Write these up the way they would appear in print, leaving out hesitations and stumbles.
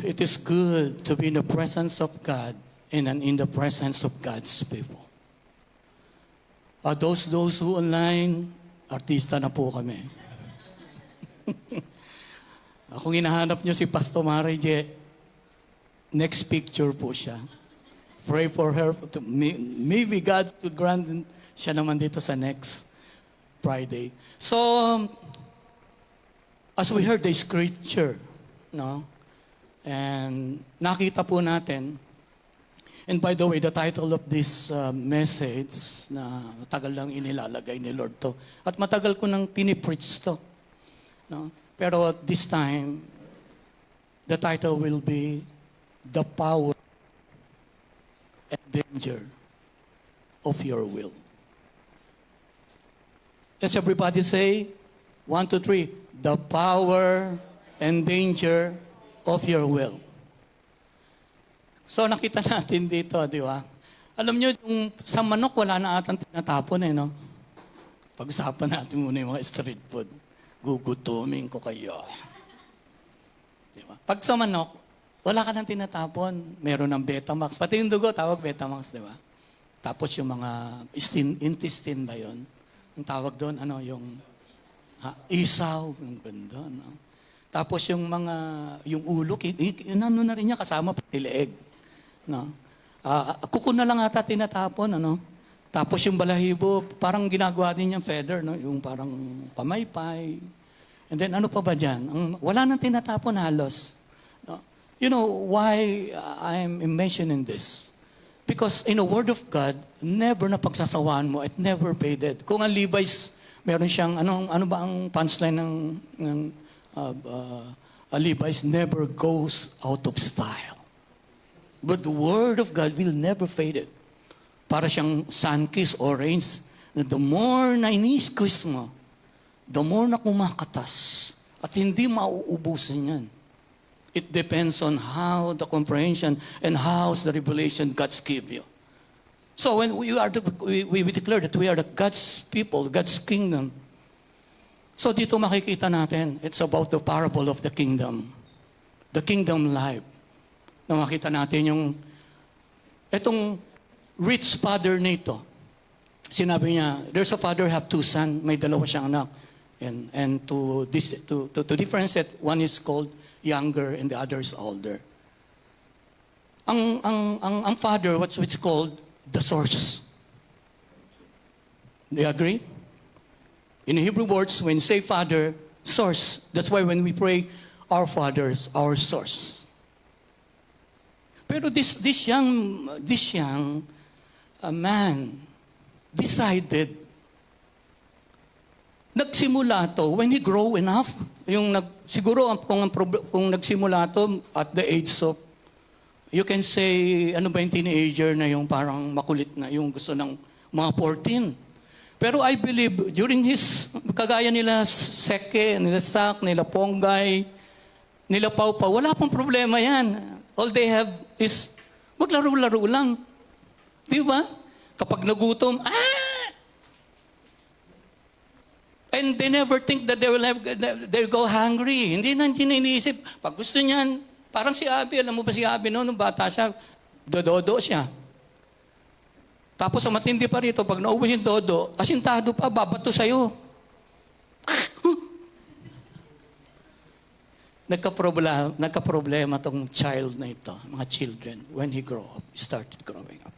It is good to be in the presence of God and in the presence of God's people. Those who online, artista na po kami. Kung hinahanap nyo si Pastor Marije, next picture po siya. Pray for her. Maybe God will grant siya naman dito sa next Friday. So, as we heard the scripture, no? And nakita po natin, and by the way, the title of this message, na matagal lang inilalagay ni Lord to, at matagal ko nang pinipreach to. No? Pero at this time, the title will be, The Power and Danger of Your Will. Let's everybody say, 1, 2, 3, the power and danger of your will. So nakita natin dito, di ba? Alam nyo, yung sa manok, wala na atang tinatapon no? Pag-usapan natin muna yung mga street food. Gugutumin ko kayo. Di ba? Pag sa manok, wala ka nang tinatapon. Meron ng Betamax. Pati yung dugo, tawag Betamax, di ba? Tapos yung mga intestine ba yun? Ang tawag doon, yung isaw, yung ganda, no? Tapos yung yung ulo, ano na rin niya, kasama pati leeg. No? Kuko na lang ata tinatapon, ano? Tapos yung balahibo, parang ginagawa din niyang feather, no? Yung parang pamaypay. And then ano pa ba dyan? Wala nang tinatapon halos. No? You know why I'm mentioning this? Because in the Word of God, never na pagsasawaan mo at never faded. Kung ang Levi's, meron siyang, ano ba ang punchline ng Levi's? Never goes out of style. But the Word of God will never fade it. Para siyang sun-kissed orange, na the more na inis-kiss mo, the more na kumakatas. At hindi mauubusin yan. It depends on how the comprehension and how the revelation God's give you. So when we declare that we are the God's people, God's kingdom. So dito makikita natin, it's about the parable of the kingdom life. Na makita natin itong rich father nito. Sinabi niya, there's a father have 2 sons, may 2 siyang anak. And to differentiate, one is called younger and the other is older. Ang father, what's called the source. Do you agree? In Hebrew words, when you say father, source. That's why when we pray, our fathers, our source. Pero this young man decided, nagsimula to when he grow enough. Siguro kung nagsimula to at the age of, you can say, ano ba yung teenager na yung parang makulit na, yung gusto ng mga 14. Pero I believe, during his, kagaya nila Seke, nila Sak, nila Ponggay, nila Pau-Pau, wala pong problema yan. All they have is, maglaro-laro lang. Di ba? Kapag nagutom, and they never think that they'll go hungry. Hindi na iniisip. Pag gusto niyan, parang si Abby, alam mo ba si Abby nung bata siya, dodo siya. Tapos ang matindi pa rito, pag naubos yung dodo, asintado pa, babato sa'yo. Nagka-problema tong child na ito, mga children, when he started growing up.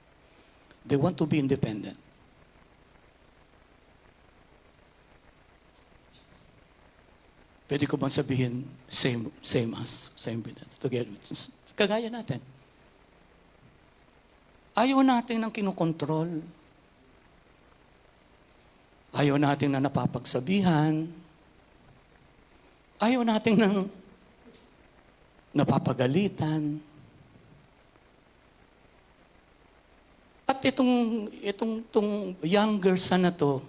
They want to be independent. Pwede ko bang sabihin, same evidence, together. Kagaya natin. Ayaw natin ng kinukontrol. Ayaw natin na napapagsabihan. Ayaw natin ng napapagalitan. At itong younger son na to,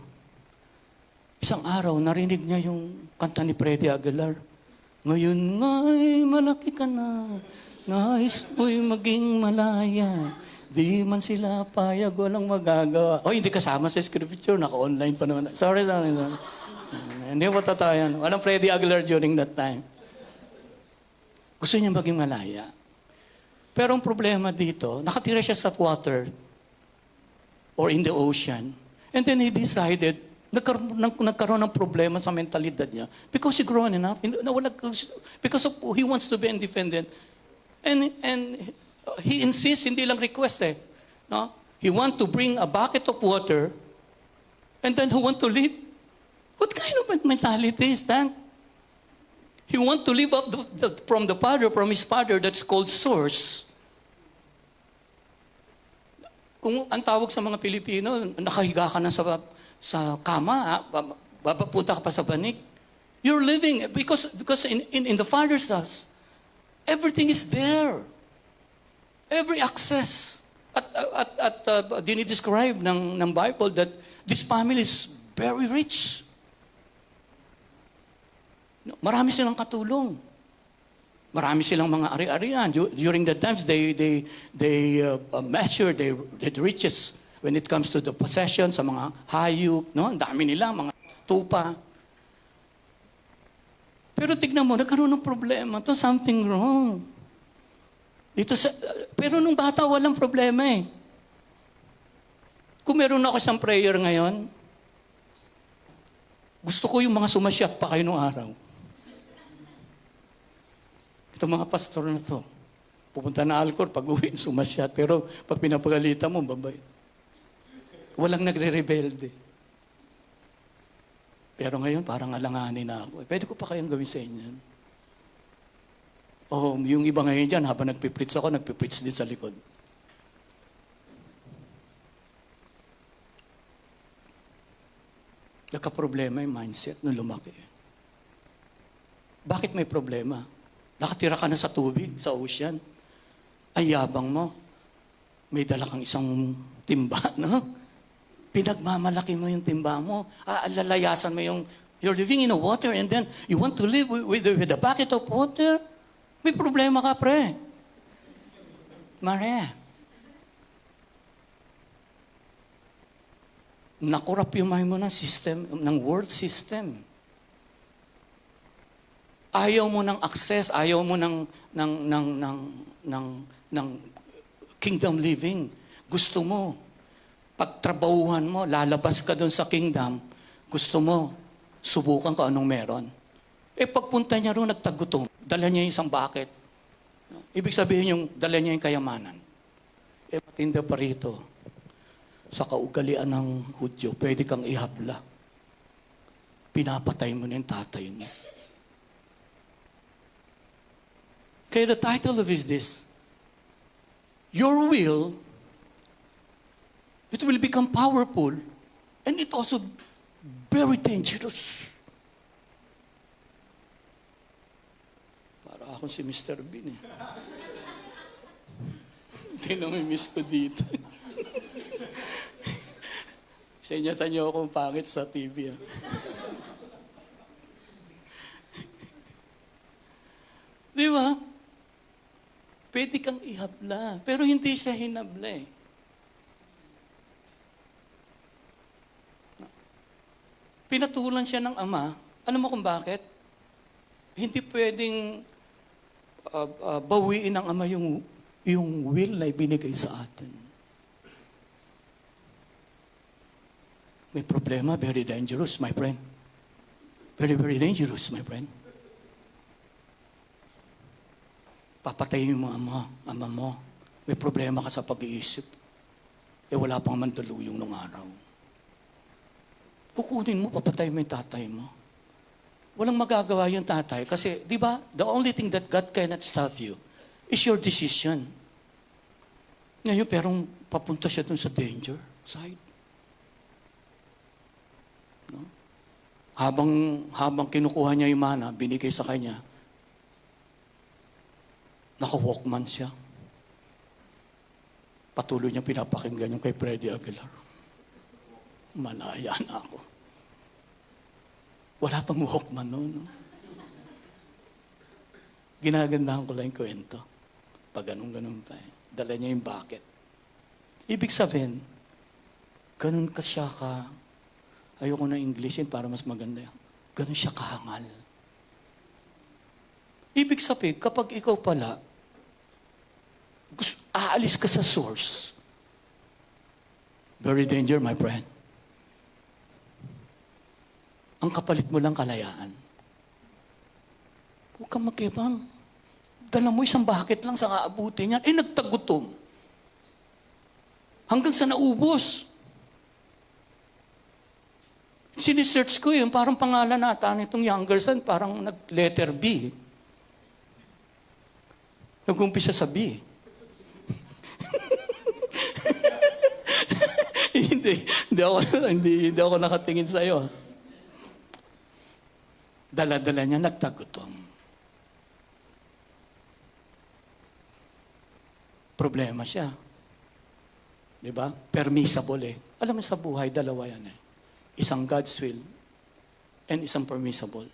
isang araw, narinig niya yung kanta ni Freddie Aguilar. Ngayon nga'y malaki ka na, nais mo'y maging malaya. Di man sila payag, walang magagawa. Hindi kasama sa scripture, naka-online pa naman. Sorry. Hindi mo totoo yan. Walang Freddie Aguilar during that time. Gusto niya maging malaya. Pero ang problema dito, nakatira siya sa water or in the ocean. And then he decided, nagkaroon ng problema sa mentalidad niya because he grown enough. Because of, he wants to be independent. And he insists, hindi lang request eh. No? He want to bring a bucket of water and then he want to live. What kind of mentality is that? He want to live up from his father that's called source. Kung ang tawag sa mga Pilipino, nakahiga ka na sa kama, babapunta ka pa sa banig. You're living, because in the Father's house, everything is there. Every access. At dinidescribe ng Bible that this family is very rich. Marami silang katulong. Marami silang mga ari-arian. During the times, they measure the riches when it comes to the possession, sa mga hayop, no? Ang dami nila, mga tupa. Pero tignan mo, nagkaroon ng problema. Ito, something wrong. Pero nung bata, walang problema eh. Kung meron ako isang prayer ngayon, gusto ko yung mga sumasyat pa kayo nung araw. Ito mga pastor na to, pupunta na Alcor, pag uwi, sumasyat. Pero pag pinapagalitan mo, babay. Walang nagre-rebelde. Pero ngayon, parang alanganin na ako. Pwede ko pa kayang gawin sa inyo. Oh, yung iba ngayon dyan, habang nagpipreach ako, nagpipreach din sa likod. Nagka-problema yung mindset nung lumaki. Bakit may problema? Nakatira ka na sa tubig, sa ocean. Ay yabang mo. May dala kang isang timba, no? Pinagmamalaki mo yung timba mo. Alalayasan mo yung, you're living in the water and then you want to live with a bucket of water? May problema ka, pre. Mare. Nakurap yung mind mo ng system, ng world system. Ayaw mo ng access, ayaw mo ng kingdom living. Gusto mo, pagtrabahuhan mo, lalabas ka doon sa kingdom, gusto mo, subukan ko anong meron. Eh pagpunta niya roon, nagtagutom, dala niya yung isang bucket. Ibig sabihin yung dala niya yung kayamanan. Eh matinda pa rito, sa kaugalian ng Hudyo, pwede kang ihabla. Pinapatay mo na yung tatay mo. Kaya the title of is this, your will, it will become powerful and it also very dangerous. Para akong si Mr. Bean eh. Hindi na may miss ko dito. Sa inyo akong pangit sa TV. Di ba? Pwede kang ihabla, pero hindi siya hinabla eh. Pinatulan siya ng ama. Alam mo kung bakit? Hindi pwedeng bawiin ng ama yung will na ibinigay sa atin. May problema, very dangerous, my friend. Very, very dangerous, my friend. Papatayin mo ama mo. May problema ka sa pag-iisip. Eh wala pang mandaluyong nung araw. Kukunin mo, papatayin mo yung tatay mo. Walang magagawa yung tatay kasi, di ba, the only thing that God cannot stop you is your decision. Ngayon, pero papunta siya dun sa danger side. No? Habang kinukuha niya yung mana, binigay sa kanya, naka-walkman siya. Patuloy niya pinapakinggan yung kay Freddy Aguilar. Malaya na ako. Wala pang walkman noon. No? Ginagandahan ko lang yung kwento. Pag ganun pa eh. Dala niya yung bucket. Ibig sabihin, ganun ka siya ka, ayoko na Englishin para mas maganda. Ganun siya kahangal. Ibig sabihin, kapag ikaw pala, aalis ka sa source, very danger, my friend. Ang kapalit mo lang kalayaan. Huwag kang makibang. Dala mo isang bucket lang sa kaabuti niya. Nagtagutom. Hanggang sa naubos. Sinisearch ko yun, parang pangalan nata nitong younger son, parang nag-letter B. Nag-umpisa sa B. hindi ako nakatingin sa iyo. Dala-dala niya, nagtagutom. Problema siya. Di ba? Permissible eh. Alam mo sa buhay, dalawa yan eh. Isang God's will and isang permissible.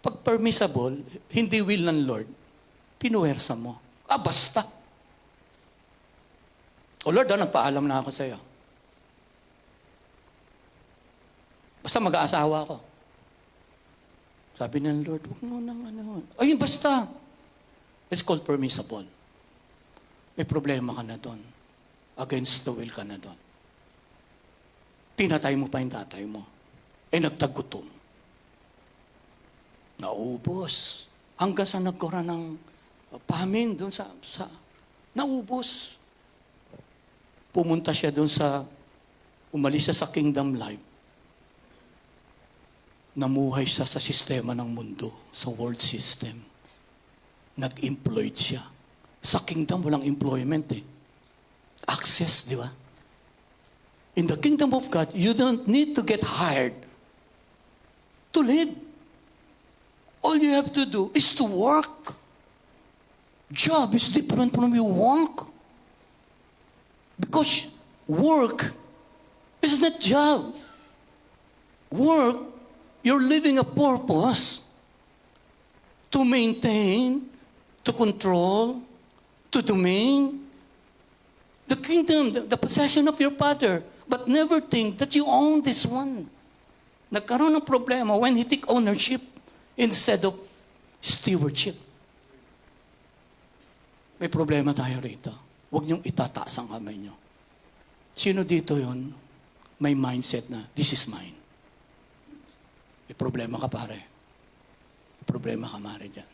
Pag permissible, hindi will ng Lord, pinuwersa mo. Basta. O Lord, nagpaalam na ako sa iyo. Basta mag-aasawa ako. Sabi ng Lord, huwag mo nang ano. Ayun, basta. It's called permissible. May problema ka na doon. Against the will ka na doon. Pinatay mo pa yung tatay mo. Nagtagutom. Naubos. Hanggang sa nagkaroon ng pamin doon sa naubos. Pumunta siya doon umalis siya sa kingdom life. Namuhay siya sa sistema ng mundo, sa world system. Nag-employed siya. Sa kingdom, walang employment eh. Access, di ba? In the kingdom of God, you don't need to get hired to live. All you have to do is to work. Job is different from your work. Because work is not job. Work, you're living a purpose to maintain, to control, to domain the kingdom, the possession of your father. But never think that you own this one. Nagkaroon ng problema when he take ownership instead of stewardship. May problema tayo rito. Huwag niyong itataas ang kamay niyo. Sino dito yon may mindset na, this is mine. May problema ka, pare. May problema ka, mare, dyan.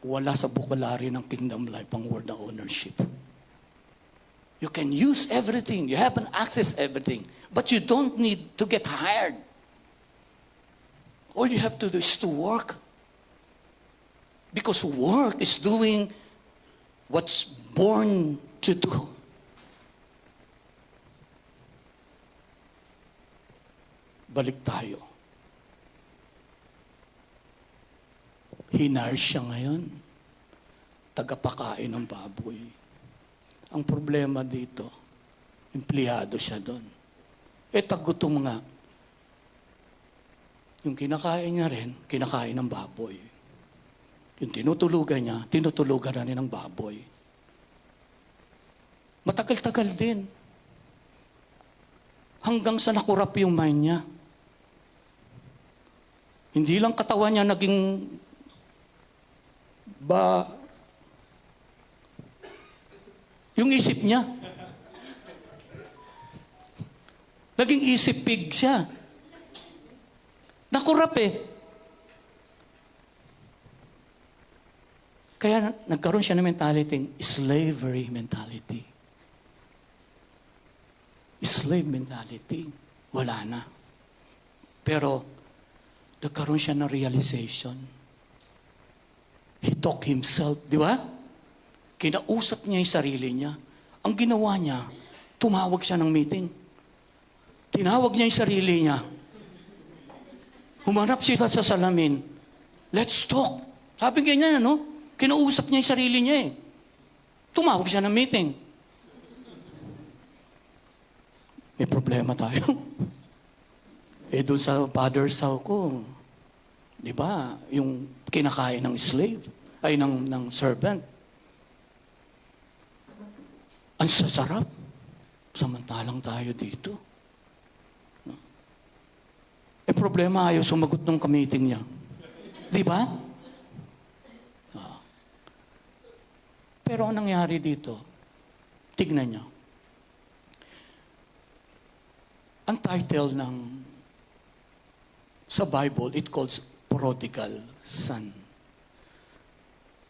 Wala sa vocabulary ng kingdom life ang word na ownership. You can use everything. You have an access everything. But you don't need to get hired. All you have to do is to work. Because work is doing what's born to do. Balik tayo. Hinar siya ngayon. Tagapakain ng baboy. Ang problema dito, empleyado siya doon. Tagutom nga. Yung kinakain niya rin, kinakain ng baboy. Yung tinutulugan niya, tinutulugan na rin ng baboy. Matagal-tagal din. Hanggang sa nakurap yung mind niya. Hindi lang katawan niya naging yung isip niya. Naging isip pig siya. Nakurap eh. Kaya nagkaroon siya ng mentality, slavery mentality. Slave mentality. Wala na. Pero, nagkaroon siya ng realization. He took himself, di ba? Kinausap niya yung sarili niya. Ang ginawa niya, tumawag siya ng meeting. Tinawag niya yung sarili niya. Humarap sila sa salamin. Let's talk. Sabi ganyan, ano? Kinausap niya yung sarili niya eh. Tumawag siya ng meeting. May problema tayo. Doon sa father's house ko, di ba, yung kinakain ng slave, ay ng servant. Ang sasarap. Samantalang tayo dito. Problema, ayaw sumagot ng ka-meeting niya. Di ba? Pero ang nangyari dito, tignan nyo. Ang title sa Bible, it calls prodigal son.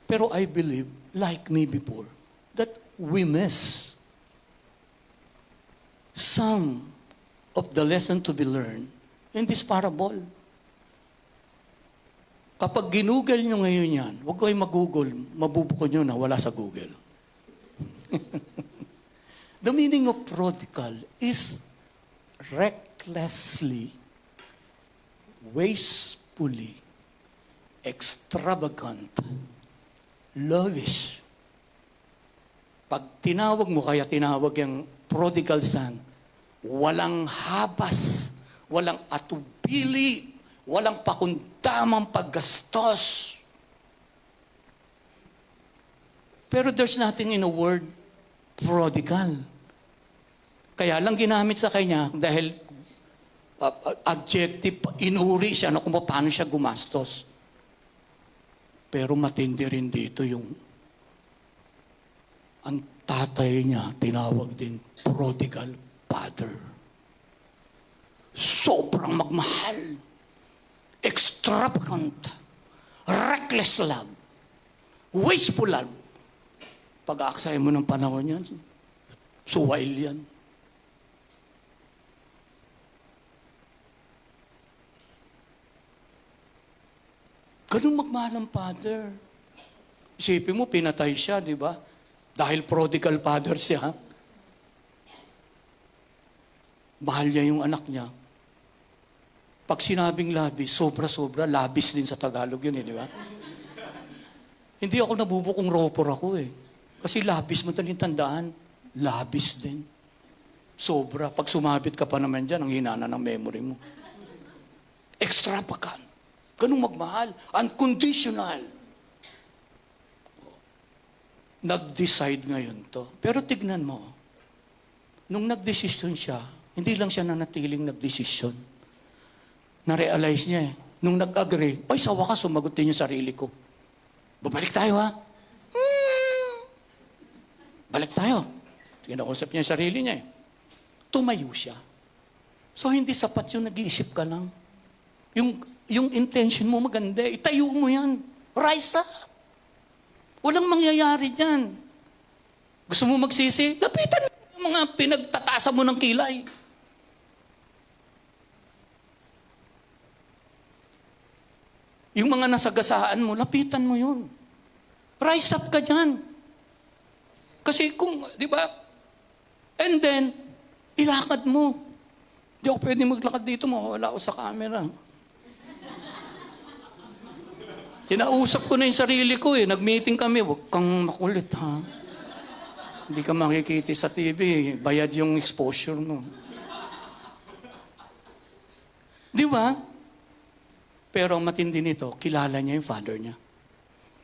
Pero I believe, like me before, that we miss some of the lesson to be learned in this parable. Kapag ginugol nyo ngayon yan, huwag kayo mag-google, mabubukod nyo na wala sa Google. The meaning of prodigal is recklessly, wastefully, extravagant, lavish. Pag tinawag mo, kaya tinawag yung prodigal son, walang habas, walang atubili, walang pakundamang paggastos. Pero there's nothing in the word prodigal. Kaya lang ginamit sa kanya dahil adjective, inuri siya na kung paano siya gumastos. Pero matindi rin dito yung ang tatay niya tinawag din prodigal father. Sobrang magmahal. Extravagant, reckless love, wasteful love. Pag-aaksaya mo ng panahon yan, suwail yan. Ganun magmahal ang father. Isipin mo, pinatay siya, di ba? Dahil prodigal father siya. Mahal niya yung anak niya. Pag sinabing labis, sobra-sobra, labis din sa Tagalog yun, di ba? Hindi ako nabubukong ropor ako Kasi labis, madaling tandaan, labis din. Sobra. Pag sumabit ka pa naman dyan, ang hinana ng memory mo. Extravagant. Ganun magmahal. Unconditional. Nag-decide ngayon to. Pero tignan mo, nung nag-desisyon siya, hindi lang siya nanatiling nag-desisyon. Na-realize niya Nung nag-agree, ay sa wakas, sumagot din yung sarili ko. Babalik tayo ha? Balik tayo. Kinausap niya yung sarili niya Tumayo siya. So hindi sapat yung nag-iisip ka lang. Yung intention mo maganda, itayo mo yan. Rise up. Walang mangyayari dyan. Gusto mo magsisi? Lapitan mo yung mga pinagtatasan mo ng kilay. Yung mga nasagasaan mo, lapitan mo yun. Rise up ka dyan. Kasi kung, di ba? And then, ilakad mo. Di ako pwede maglakad dito, mawawala ako sa camera. Kinausap ko na yung sarili ko Nag-meeting kami, huwag kang makulit ha. Hindi ka makikita sa TV, bayad yung exposure mo. Di ba? Pero ang matindi nito, kilala niya yung father niya.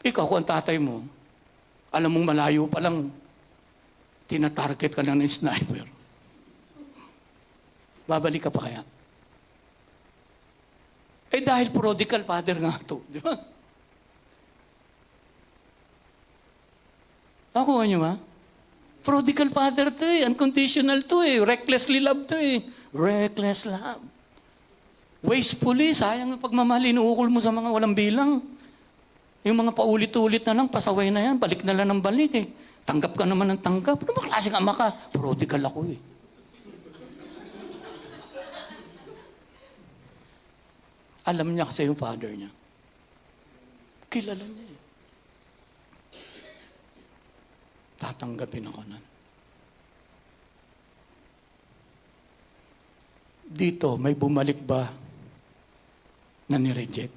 Ikaw, kung ang tatay mo, alam mong malayo pa lang, tinatarget ka lang ng sniper. Babalik ka pa kaya? Dahil prodigal father nga ito, di ba? Nakuha niyo ba? Prodigal father to unconditional to recklessly love to reckless love. Wastefully, sayang ang pagmamahal, inuukol mo sa mga walang bilang. Yung mga paulit-ulit na lang, pasaway na yan, balik na lang ng balik Tanggap ka naman ng tanggap. Ano ba klaseng ama ka? Prodigal ako Alam niya kasi yung father niya. Kilala niya Tatanggapin ako nun. Dito, may bumalik ba na nireject?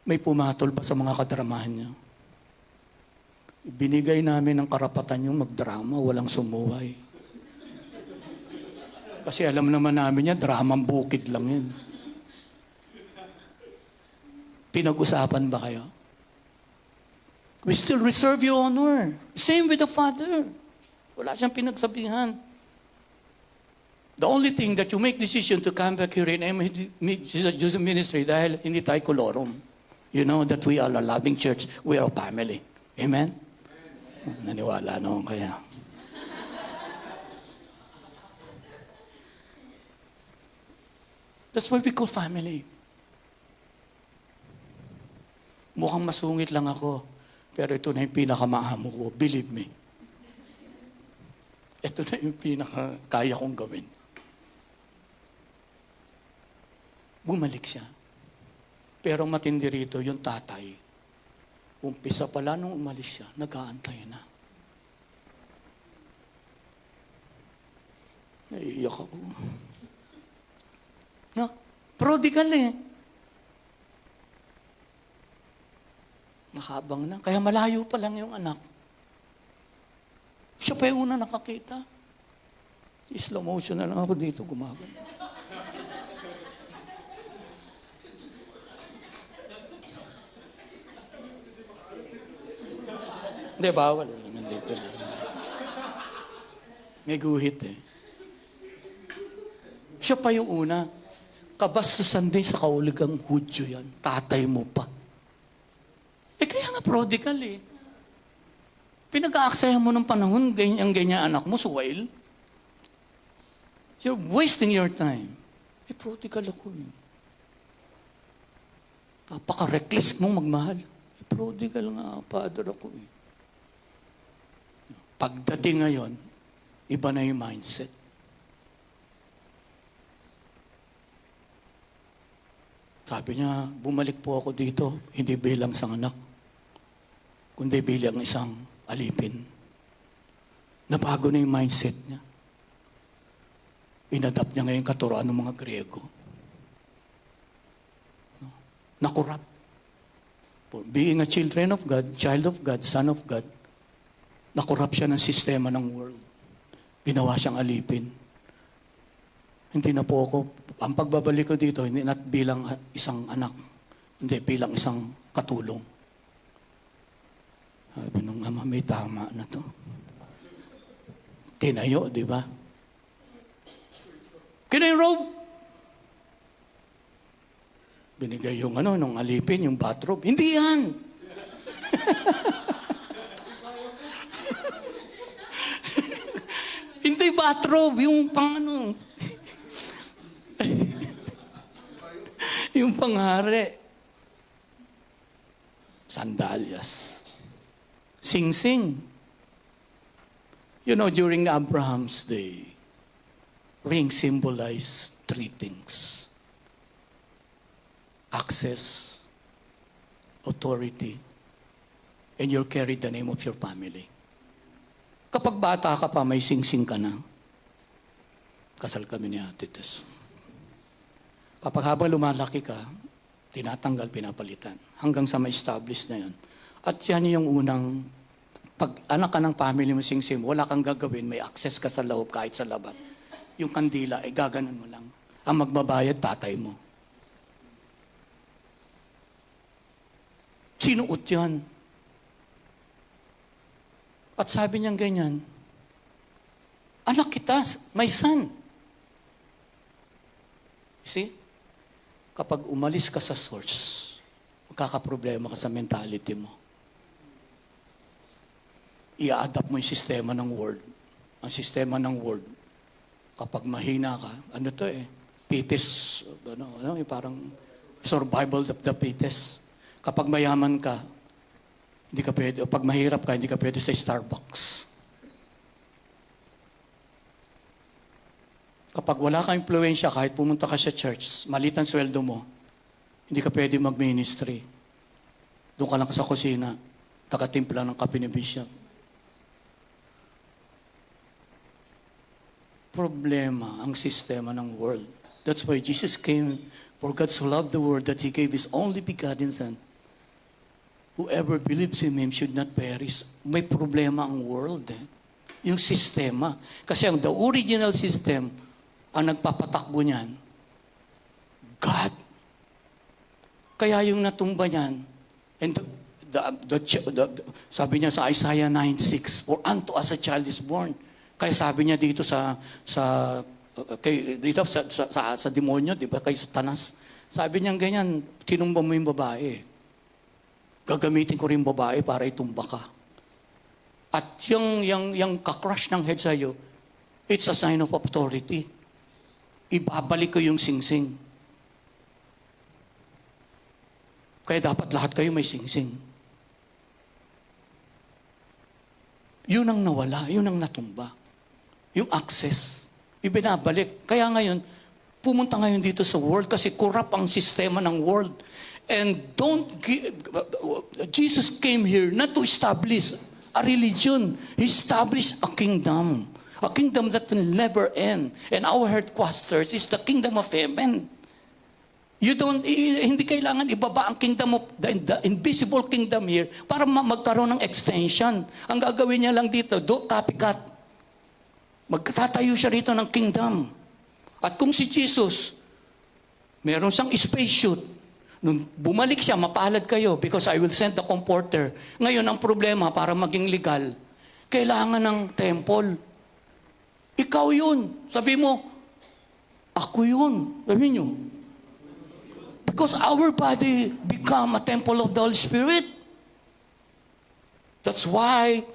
May pumatol ba sa mga kadramahan niya? Binigay namin ang karapatan yung magdrama, walang sumuway. Kasi alam naman namin yan, dramang bukid lang yun. Pinag-usapan ba kayo? We still reserve your honor. Same with the father. Wala siyang pinagsabihan. The only thing that you make decision to come back here in Jesus Ministry dahil hindi tayo kolorum. You know that we are a loving church. We are a family. Amen? Naniwala noon kaya. That's what we call family. Mukhang masungit lang ako, pero ito na yung pinakamaamo ko. Believe me. Ito na yung pinakakaya kong gawin. Bumalik siya. Pero matindi rito, yung tatay, umpisa pala nung umalis siya, nag-aantay na. Naiiyak ako. No? Prodigal eh. Nakabang na. Kaya malayo pa lang yung anak. Siya pa yung una nakakita. Slow motion na lang ako dito gumagano. Hindi, bawal. Nandito lang. May guhit eh. Siya pa yung una. Kabastusan din sa kauligang Hudyo yan. Tatay mo pa. Eh kaya nga prodigal eh. Pinag-aaksayan mo ng panahon, ganyan anak mo, suwail. You're wasting your time. Eh prodigal ako eh. Napaka-reckless mong magmahal. Eh prodigal nga, father ako eh. Pagdating ngayon, iba na yung mindset. Sabi niya, bumalik po ako dito, hindi bilang isang anak, kundi bilang isang alipin. Nabago na yung mindset niya. Inadapt niya ngayon katuruan ng mga Griego. Nakurap. Being a children of God, child of God, son of God, nakurap siya ng sistema ng world. Ginawa siyang alipin. Hindi na po ako, ang pagbabalik ko dito, hindi na bilang isang anak, hindi bilang isang katulong. Sabi nung ama, may tama na to. Tinayo, di ba? Kina yung robe. Binigay yung nung alipin, yung bathrobe. Hindi yan! Hindi bathrobe, yung yung panghari. Sandalyas. Sing-sing. You know, during Abraham's day, ring symbolized three things. Access, authority, and you carried the name of your family. Kapag bata ka pa, may sing-sing ka na. Kasal kami ni Ate Tess. Kapag habang lumalaki ka, tinatanggal, pinapalitan. Hanggang sa ma-establish na yan. At yan yung unang, pag anak ka ng family mo sing-sing, wala kang gagawin, may access ka sa loob kahit sa labas. Yung kandila, gaganon mo lang. Ang magbabayad, tatay mo. Sinuot yan. At sabi niyang ganyan, anak kita, my son. You see? Kapag umalis ka sa source, magkakaproblema ka sa mentality mo. I-adapt mo yung sistema ng word. Ang sistema ng word, kapag mahina ka, fittest, yung parang survival of the fittest. Kapag mayaman ka, hindi ka pwede, o pag mahirap ka, hindi ka pwede sa Starbucks. Kapag wala kang impluensya, kahit pumunta ka sa church, maliit ang sweldo mo, hindi ka pwede mag-ministry. Doon ka lang sa kusina, takatimpla ng kape ni Bishop. Problema ang sistema ng world. That's why Jesus came, for God so loved the world that He gave His only begotten Son. Whoever believes in Him should not perish. May problema ang world Yung sistema. Kasi the original system, ang nagpapatakbo niyan, God. Kaya yung natumba niyan, and sabi niya sa Isaiah 9:6, for unto us a child is born. Kaya sabi niya dito sa dito sa demonyo, di ba, kay Satanas. Sabi niya ganyan, tinumba mo yung babae. Gagamitin ko rin yung babae para itumba ka. At yung kakrush ng head sa'yo, it's a sign of authority. Ibabalik ko yung singsing. Kaya dapat lahat kayo may singsing. Yun ang nawala, yun ang natumba. Yung access, ibinabalik. Kaya ngayon, pumunta ngayon dito sa world kasi corrupt ang sistema ng world. And Jesus came here not to establish a religion. He established a kingdom. A kingdom that will never end. And our headquarters is the kingdom of heaven. Hindi kailangan ibaba ang kingdom of the invisible kingdom here para magkaroon ng extension. Ang gagawin niya lang dito, copycat. Magtatayo siya rito ng kingdom. At kung si Jesus, meron siyang spacesuit, nung bumalik siya, mapalad kayo because I will send the comforter. Ngayon, ang problema para maging legal, kailangan ng temple. Ikaw yun. Sabi mo, ako yun. Sabi niyo. Because our body become a temple of the Holy Spirit. That's why,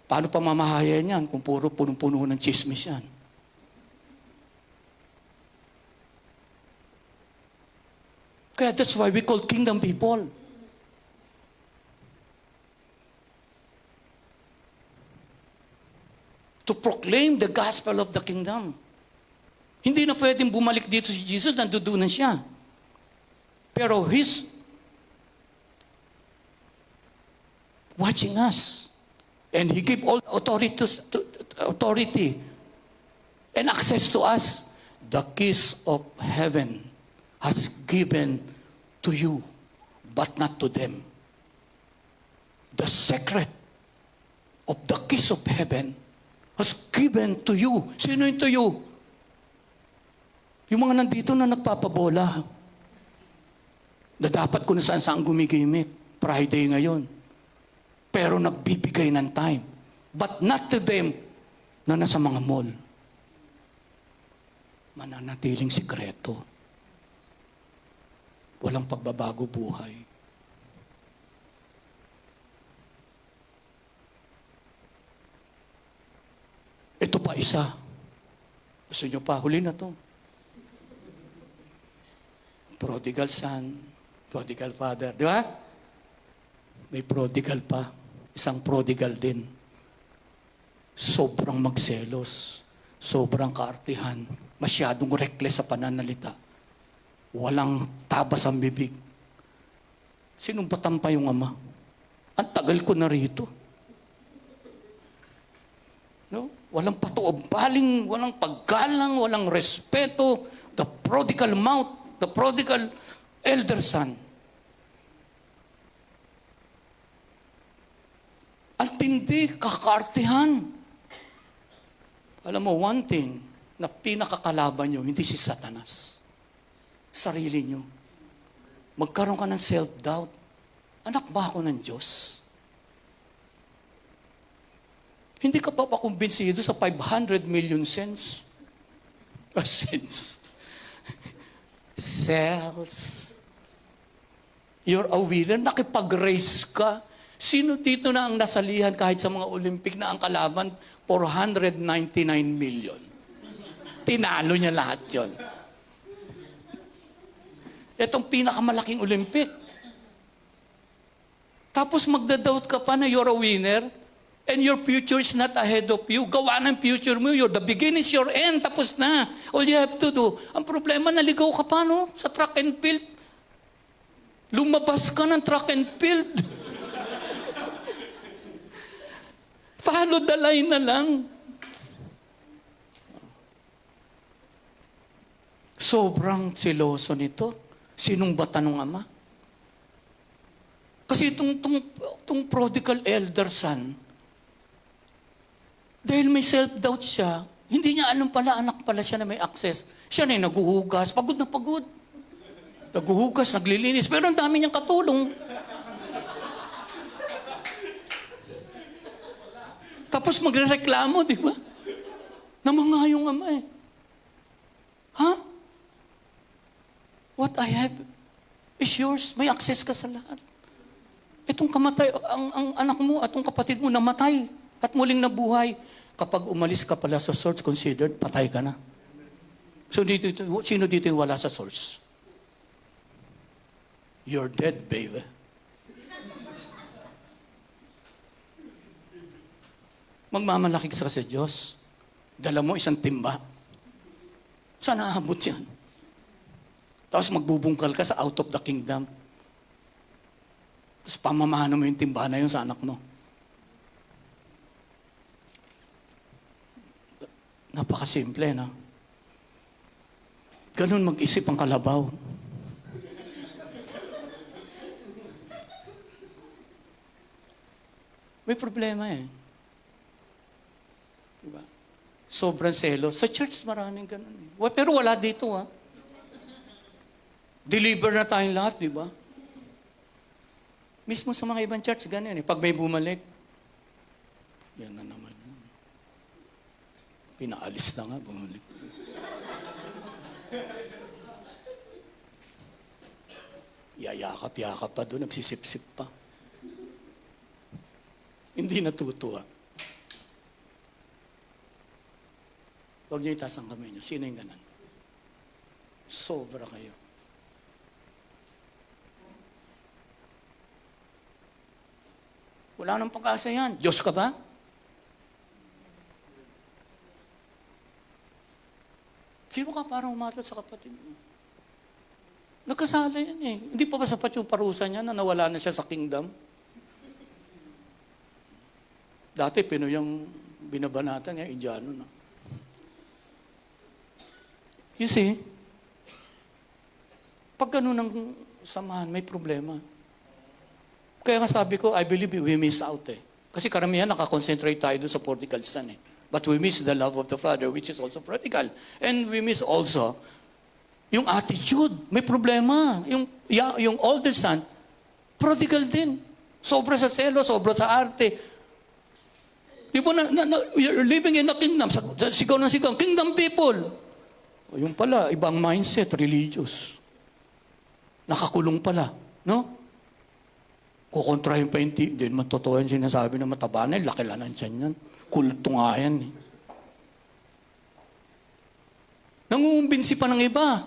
paano pamamahayan yan kung puro punong-puno ng chismis yan? Kaya that's why we call kingdom people. To proclaim the gospel of the kingdom. Hindi na pwedeng bumalik dito si Jesus, nandudunan siya. Pero He's watching us. And He gave all authority and access to us. The keys of heaven has given to you, but not to them. The secret of the keys of heaven has given to you. Sino yung to you? Yung mga nandito na nagpapabola. Na dapat kung saan gumigimik. Friday ngayon. Pero nagbibigay ng time. But not to them na nasa mga mall. Mananatiling sikreto. Walang pagbabago buhay. Ito pa isa. Gusto nyo pa? Huli na to. Prodigal son, prodigal father. Di ba? May prodigal pa. Isang prodigal din. Sobrang magselos. Sobrang kaartihan. Masyadong reckless sa pananalita. Walang tabas ang bibig. Sinumpatan pa yung ama. Ang tagal ko na rito. No? Walang patuobaling, walang paggalang, walang respeto. The prodigal mouth, the prodigal elder son. Ang tindi, kakaartihan. Alam mo, one thing na pinakakalaban nyo, hindi si Satanas. Sarili nyo. Magkaroon ka ng self-doubt. Anak ba ako ng Diyos? Hindi ka pa pakumbinsido sa 500 million cents? Cents. Cells. You're a winner. Nakipag-race ka. Sino dito na ang nasalihan kahit sa mga Olympic na ang kalaban? 499 million. Tinalo niya lahat yon. Itong pinakamalaking Olympic. Tapos magdadoubt ka pa na you're a winner and your future is not ahead of you. Gawa ng future mo. The beginning is your end. Tapos na. All you have to do. Ang problema, naligaw ka pa, no? Sa track and field. Lumabas ka ng track and field. Follow the line na lang. Sobrang seloso nito. Sinumbatan ng ama. Kasi itong prodigal elder son, dahil may self-doubt siya, hindi niya alam pala, anak pala siya na may access. Siya na yung naguhugas, pagod na pagod. Naguhugas, naglilinis, pero ang dami niyang katulong. Tapos magrereklamo, di ba? Namangayong ama eh. What I have is yours. May access ka sa lahat. Itong kamatay, ang anak mo at ang kapatid mo namatay at muling nabuhay. Kapag umalis ka pala sa source, considered, patay ka na. So sino dito yung wala sa source? You're dead, baby. Magmamalaki ka sa Diyos. Dala mo isang timba. Saan aabot yan? Tapos magbubungkal ka sa out of the kingdom. Tapos pamamahano mo yung timba na yun sa anak mo. Napakasimple, no? Ganun mag-isip ang kalabaw. May problema eh. Diba? Sobrang selo. Sa church maraming ganun eh. Pero wala dito ha. Deliver na tayong lahat, di ba? Mismo sa mga ibang church, ganun eh. Pag may bumalik, yan na naman. Pinaalis na nga, bumalik. Yayakap-yakap pa doon, nagsisip-sip pa. Hindi natutuwa. Huwag niyo itaas ang kamay niyo. Sino yung ganan? Sobra kayo. Wala nang pag-asa yan. Diyos ka ba? Sino ka parang umatot sa kapatid mo? Nagkasala yan eh. Hindi pa ba sapat yung parusa niya na nawala na siya sa kingdom? Dati, Pinoy yung binabanatan niya, Indiano na. You see, pag ganun ang samahan, may problema. Kaya nga sabi ko, I believe we miss out eh. Kasi karamihan nakakonsentrate tayo doon sa prodigal son eh. But we miss the love of the Father, which is also prodigal. And we miss also yung attitude. May problema. Yung older son, prodigal din. Sobra sa selo, sobra sa arte. Di ba you're living in a kingdom. Sigaw ng sigaw, kingdom people. O, yung pala, ibang mindset, religious. Nakakulong pala. No? Kukontrahin pa yung hindi naman totoo yung sinasabi na mataba na, laki lang ng tiyan yan. Kulto nga yan eh. Nangungumbinsi pa ng iba.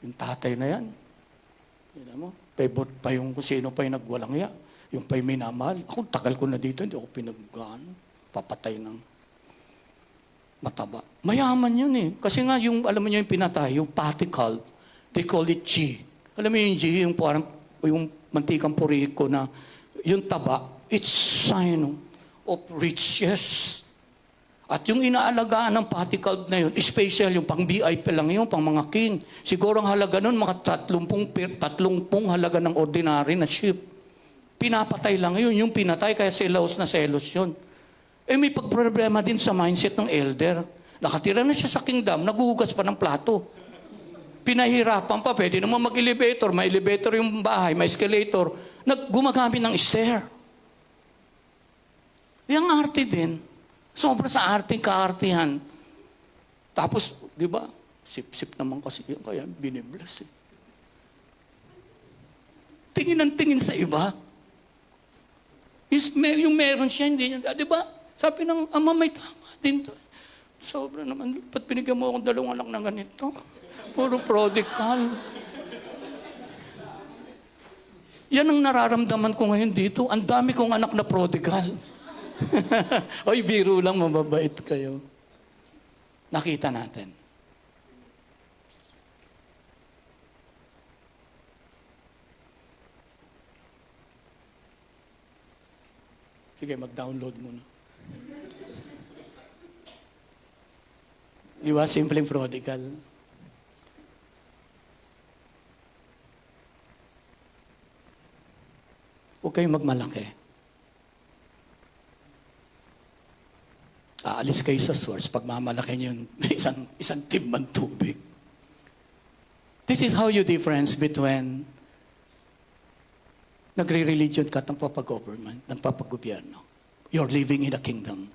Yung tatay na yan. Yan mo, favorite pa yung kung sino pa yung nagwalang ya. Yung pa yung minamahal. Ako, tagal ko na dito, hindi ako papatay ng mataba. Mayaman yun eh. Kasi nga, alam mo nyo yung pinatay, yung patty cult, they call it G. Alam mo yung G, yung parang, yung mantikang puriko na, yung taba, it's sign of riches. At yung inaalagaan ng patty cult na yun, special yung pang VIP lang yun, pang mga king. Siguro ang halaga nun, mga 30 halaga ng ordinary na sheep. Pinapatay lang yun, yung pinatay, kaya selos na selos yun. Eh may pagproblema din sa mindset ng elder. Nakatira na siya sa kingdom, naguhugas pa ng plato. Pinahirapan pa, pwede naman mag-elevator, may elevator yung bahay, may escalator, gumagamit ng stair. Yung arte din, sobra sa arte, kaartihan. Tapos, di ba, sip-sip naman kasi yun, kaya binibless eh. Tingin ang tingin sa iba. Yung meron siya, hindi niya, di ba? Sabi ng ama, may tama din to. Sobra naman, ba't binigyan mo akong 2 anak na ganito? Puro prodigal. Yan ang nararamdaman ko ngayon dito. Ang dami kong anak na prodigal. Oy, biro lang, mababait kayo. Nakita natin. Sige, mag-download muna. Di ba? Simpleng prodigal. Huwag kayong magmalaki. Aalis kayo sa source, pagmamalaki niyo yung isang timbang tubig. This is how you difference between nagre-religion ka at nagpapag-government, nagpapag-gobyerno. You're living in a kingdom.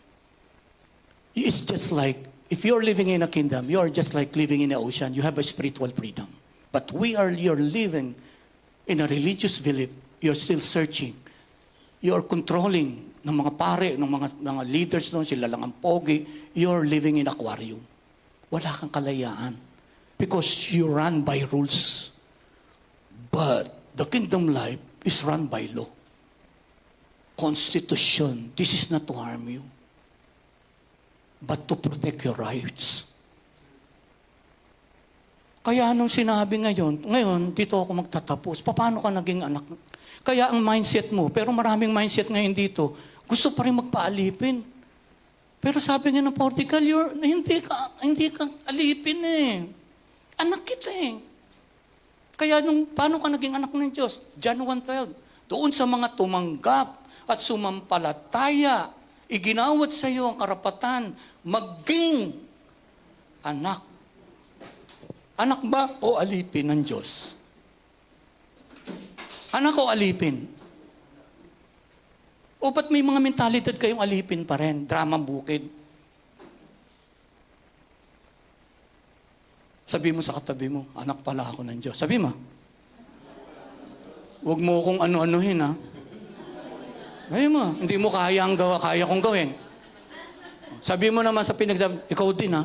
It's just like If you're living in a kingdom, you're just like living in the ocean. You have a spiritual freedom. But you're living in a religious belief. You're still searching. You're controlling ng mga pare, ng mga leaders doon, sila lang ang pogi. You're living in aquarium. Wala kang kalayaan. Because you run by rules. But the kingdom life is run by law. Constitution. This is not to harm you, but to protect your rights. Kaya nung sinabi ngayon, dito ako magtatapos. Paano ka naging anak? Kaya ang mindset mo, pero maraming mindset ngayon dito, gusto pa rin magpaalipin. Pero sabi nga ng Portugal, hindi ka alipin eh. Anak kita eh. Kaya paano ka naging anak ng Diyos? John 1:12. Doon sa mga tumanggap at sumampalataya, iginawad sa iyo ang karapatan, maging anak. Anak ba o alipin ng Diyos? Anak o alipin? O ba't may mga mentalidad kayong alipin pa rin? Drama bukid. Sabi mo sa katabi mo, anak pala ako ng Diyos. Sabi mo. Huwag mo kong ano-anuhin ha. Sabi mo, hindi mo kaya kong gawin. Sabi mo naman sa pinagdam, ikaw din ha.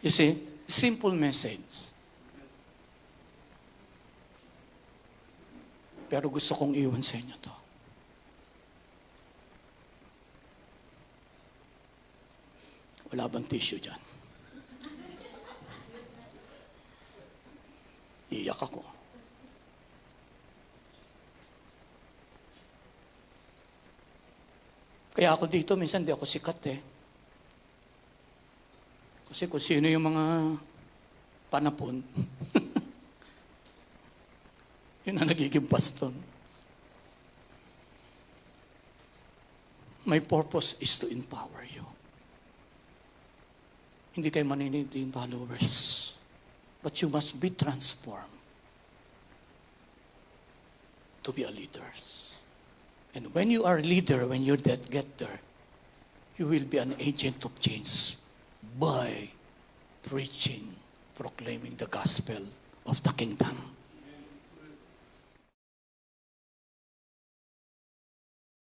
You see, simple message. Pero gusto kong iwan sa inyo to. Wala bang tissue dyan? Iyak ako. Kaya ako dito, minsan di ako sikat eh. Kasi kung sino yung mga panapon, yun ang nagiging pastor. My purpose is to empower you. Hindi kayo maniniting followers. But you must be transformed to be a leaders. And when you are a leader, when you get there, you will be an agent of change by preaching, proclaiming the gospel of the kingdom.